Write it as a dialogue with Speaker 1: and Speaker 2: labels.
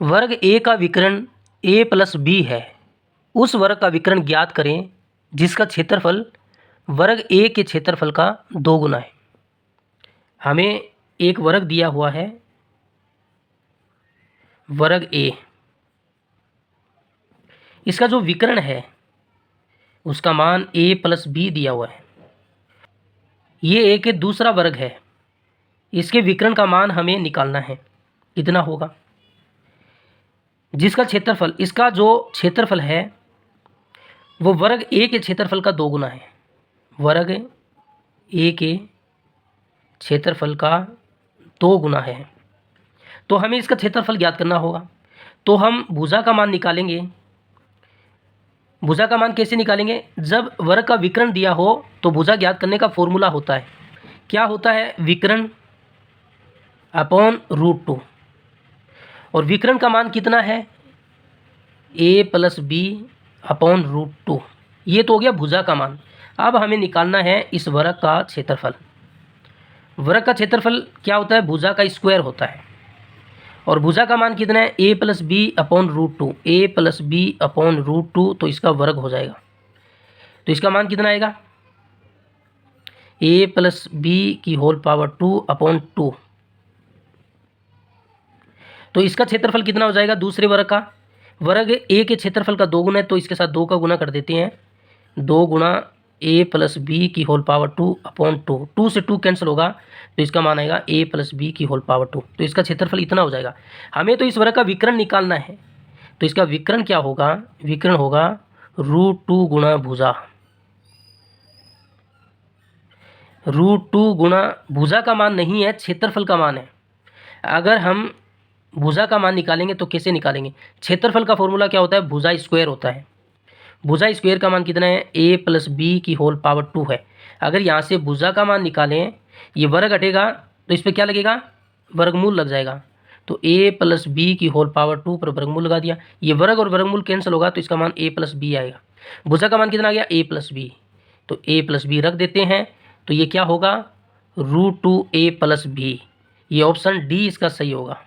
Speaker 1: वर्ग ए का विकर्ण a प्लस बी है, उस वर्ग का विकर्ण ज्ञात करें जिसका क्षेत्रफल वर्ग ए के क्षेत्रफल का 2 गुना है। हमें एक वर्ग दिया हुआ है, वर्ग ए, इसका जो विकर्ण है उसका मान a प्लस बी दिया हुआ है। ये a के दूसरा वर्ग है, इसके विकर्ण का मान हमें निकालना है, कितना होगा। जिसका क्षेत्रफल, इसका जो क्षेत्रफल है वो वर्ग ए के क्षेत्रफल का 2 गुना है। वर्ग ए के क्षेत्रफल का 2 गुना है, तो हमें इसका क्षेत्रफल ज्ञात करना होगा। तो हम भुजा का मान निकालेंगे। भुजा का मान कैसे निकालेंगे? जब वर्ग का विकर्ण दिया हो तो भुजा ज्ञात करने का फॉर्मूला होता है, क्या होता है? विकर्ण अपॉन √2, और विकर्ण का मान कितना है? a plus B upon √2। ये तो हो गया भुजा का मान। अब हमें निकालना है इस वर्ग का क्षेत्रफल। वर्ग का क्षेत्रफल क्या होता है? भुजा का स्क्वायर होता है, और भुजा का मान कितना है? a plus B upon √2, a plus B upon √2, तो इसका वर्ग हो जाएगा। तो इसका मान कितना आएगा? a प्लस बी की होल पावर 2 अपॉन 2। तो इसका क्षेत्रफल कितना हो जाएगा दूसरे वर्ग का? वर्ग ए के क्षेत्रफल का 2 गुना है, तो इसके साथ 2 का गुना कर देते हैं। 2 गुना a प्लस बी की होल पावर 2 अपॉन 2। 2 से 2 कैंसिल होगा, तो इसका मान आएगा a प्लस बी की होल पावर 2। तो इसका क्षेत्रफल इतना हो जाएगा। हमें तो इस वर्ग का विकर्ण निकालना है, तो इसका विकर्ण क्या होगा? विकर्ण होगा √2 गुणा भुजा। √2 गुणा भुजा का मान नहीं है, क्षेत्रफल का मान है। अगर हम भुजा का मान निकालेंगे तो कैसे निकालेंगे? क्षेत्रफल का फॉर्मूला क्या होता है? भुजा स्क्वायर होता है। भुजा स्क्वायर का मान कितना है? a प्लस बी की होल पावर 2 है। अगर यहाँ से भुजा का मान निकालें, ये वर्ग हटेगा तो इस पर क्या लगेगा? वर्गमूल लग जाएगा। तो a प्लस बी की होल पावर 2 पर वर्गमूल लगा दिया। ये वर्ग और वर्गमूल कैंसिल होगा, तो इसका मान a प्लस बी आएगा। भुजा का मान कितना आ गया? a plus B. तो a प्लस बी रख देते हैं, तो ये क्या होगा? √2a plus B. ये ऑप्शन डी इसका सही होगा।